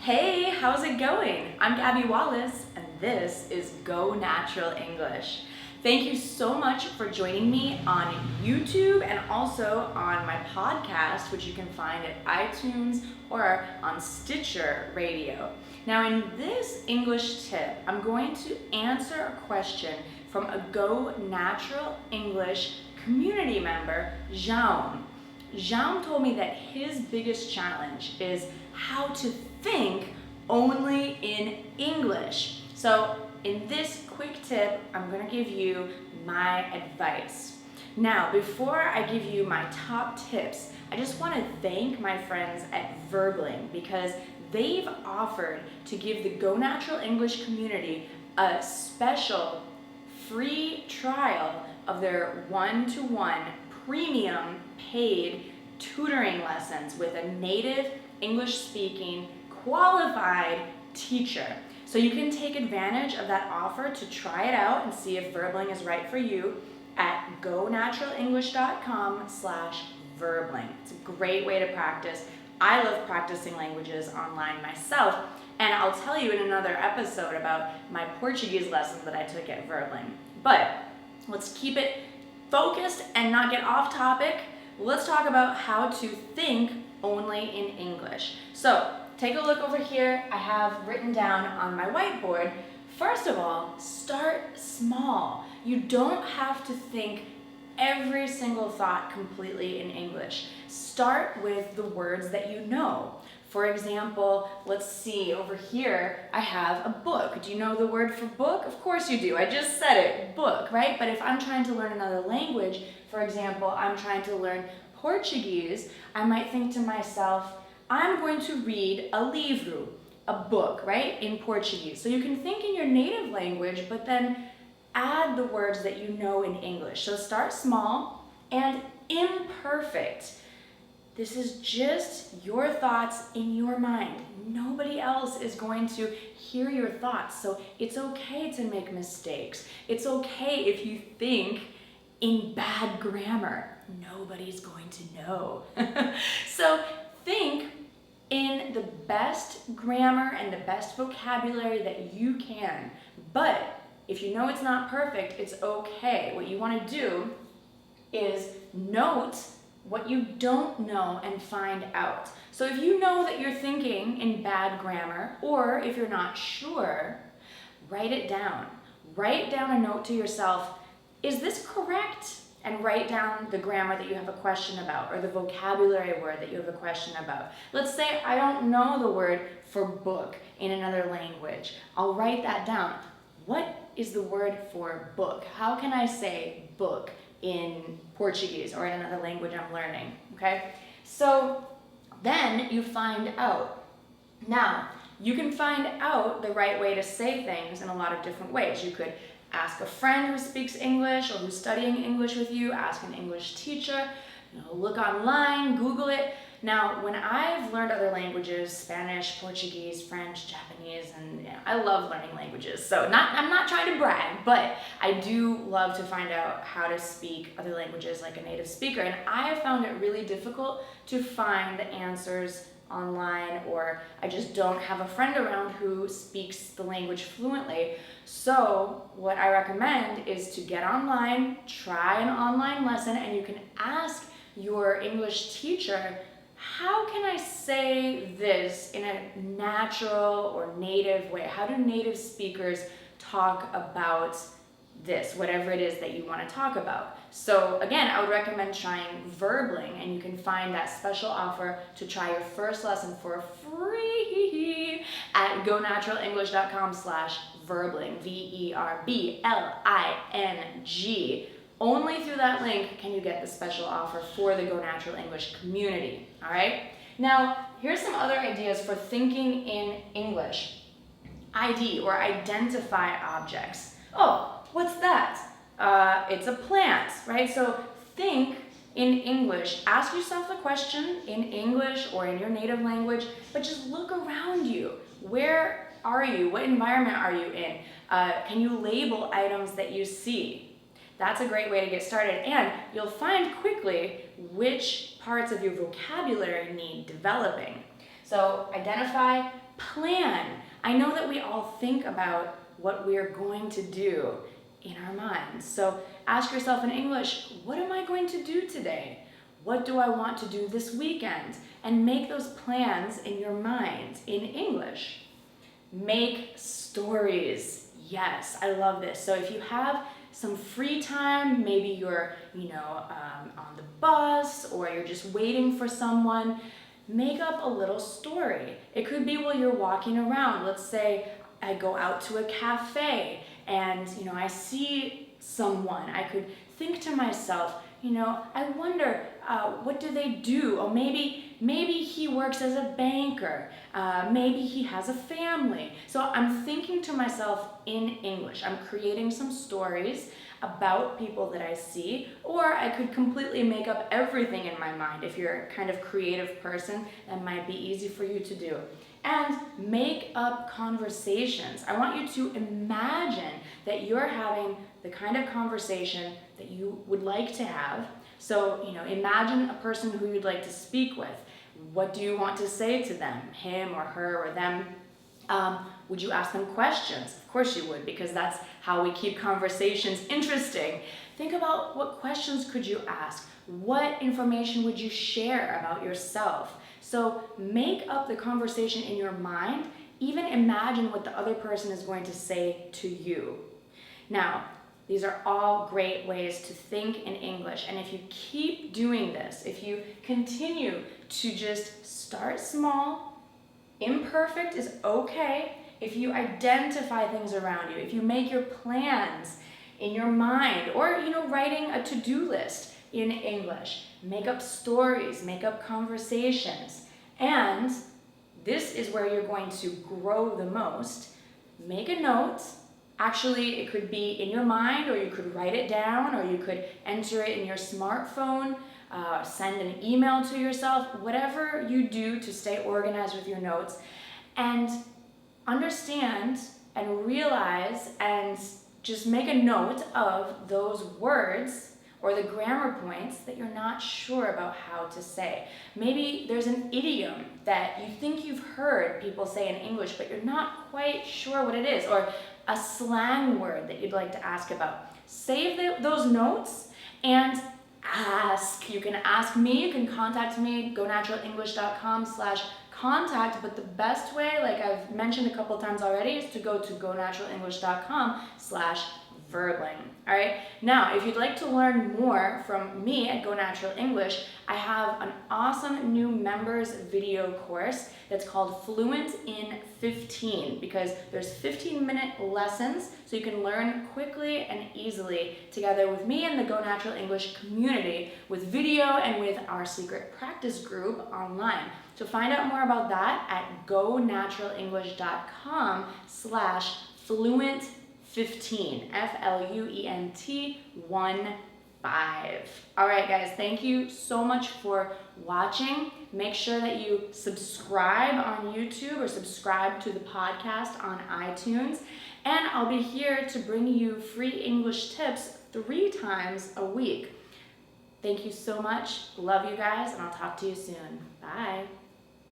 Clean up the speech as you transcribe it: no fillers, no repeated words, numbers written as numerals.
Hey, how's it going? I'm Gabby Wallace, and this is Go Natural English. Thank you so much for joining me on YouTube and also on my podcast, which you can find at iTunes or on Stitcher Radio. Now, in this English tip, I'm going to answer a question from a Go Natural English community member, Jaume. Jaume told me that his biggest challenge is how to think only in English. So in this quick tip, I'm going to give you my advice. Now, before I give you my top tips, I just want to thank my friends at Verbling because they've offered to give the Go Natural English community a special free trial of their one-to-one premium paid tutoring lessons with a native English-speaking qualified teacher. So you can take advantage of that offer to try it out and see if Verbling is right for you at gonaturaleNglish.com/Verbling. It's a great way to practice. I love practicing languages online myself, and I'll tell you in another episode about my Portuguese lessons that I took at Verbling. But let's keep it focused and not get off topic. Let's talk about how to think only in English. So take a look over here. I have written down on my whiteboard, first of all, start small. You don't have to think every single thought completely in English. Start with the words that you know. For example, let's see, over here I have a book. Do you know the word for book? Of course you do. I just said it, book, right? But if I'm trying to learn another language, for example, I'm trying to learn Portuguese, I might think to myself, I'm going to read a livro, a book, right, in Portuguese. So you can think in your native language, but then add the words that you know in English. So start small and imperfect. This is just your thoughts in your mind. Nobody else is going to hear your thoughts. So it's okay to make mistakes. It's okay if you think in bad grammar. Nobody's going to know. So think in the best grammar and the best vocabulary that you can. But if you know it's not perfect, it's okay. What you want to do is note what you don't know and find out. So if you know that you're thinking in bad grammar, or if you're not sure, write it down. Write down a note to yourself, is this correct? And write down the grammar that you have a question about, or the vocabulary word that you have a question about. Let's say I don't know the word for book in another language. I'll write that down. What is the word for book? How can I say book in Portuguese or in another language I'm learning, okay? So then you find out. Now, you can find out the right way to say things in a lot of different ways. You could ask a friend who speaks English or who's studying English with you, ask an English teacher, look online, Google it. Now, when I've learned other languages, Spanish, Portuguese, French, Japanese, and I love learning languages. So I'm not trying to brag, but I do love to find out how to speak other languages like a native speaker. And I have found it really difficult to find the answers online, or I just don't have a friend around who speaks the language fluently. So what I recommend is to get online, try an online lesson, and you can ask your English teacher, how can I say this in a natural or native way? How do native speakers talk about this, whatever it is that you want to talk about? So again, I would recommend trying Verbling, and you can find that special offer to try your first lesson for free at gonaturaleNglish.com/Verbling, VERBLING. Only through that link can you get the special offer for the Go Natural English community, all right? Now, here's some other ideas for thinking in English. ID, or identify objects. Oh, what's that? It's a plant, right? So think in English. Ask yourself the question in English or in your native language, but just look around you. Where are you? What environment are you in? Can you label items that you see? That's a great way to get started, and you'll find quickly which parts of your vocabulary need developing. So identify Plan. I know that we all think about what we are going to do in our minds. So ask yourself in English, what am I going to do today? What do I want to do this weekend? And make those plans in your mind in English. Make stories. Yes, I love this. So if you have some free time, maybe you're, on the bus or you're just waiting for someone, make up a little story. It could be while you're walking around. Let's say I go out to a cafe and, I see someone. I could think to myself, I wonder, what do they do? Or maybe he works as a banker. Maybe he has a family. So I'm thinking to myself in English. I'm creating some stories about people that I see, or I could completely make up everything in my mind. If you're a kind of creative person, that might be easy for you to do. And make up conversations. I want you to imagine that you're having the kind of conversation that you would like to have. So, imagine a person who you'd like to speak with. What do you want to say to them? Him or her or them? Would you ask them questions? Of course you would, because that's how we keep conversations interesting. Think about what questions could you ask? What information would you share about yourself? So make up the conversation in your mind. Even imagine what the other person is going to say to you. Now, these are all great ways to think in English. And if you keep doing this, if you continue to just start small, imperfect is okay. If you identify things around you, if you make your plans in your mind, or writing a to-do list in English, make up stories, make up conversations, and this is where you're going to grow the most. Make a note. Actually, it could be in your mind, or you could write it down, or you could enter it in your smartphone, send an email to yourself, whatever you do to stay organized with your notes, and understand and realize and just make a note of those words or the grammar points that you're not sure about how to say. Maybe there's an idiom that you think you've heard people say in English, but you're not quite sure what it is, or a slang word that you'd like to ask about. Save those notes and ask. You can ask me, you can contact me, gonaturalenglish.com/contact, but the best way, like I've mentioned a couple times already, is to go to gonaturalenglish.com/verbling. All right. Now, if you'd like to learn more from me at Go Natural English, I have an awesome new members video course that's called Fluent in 15, because there's 15-minute lessons so you can learn quickly and easily together with me and the Go Natural English community, with video and with our secret practice group online. So find out more about that at gonaturalenglish.com/fluent15, FLUENT 15. All right, guys, thank you so much for watching. Make sure that you subscribe on YouTube or subscribe to the podcast on iTunes. And I'll be here to bring you free English tips 3 times a week. Thank you so much. Love you guys, and I'll talk to you soon. Bye.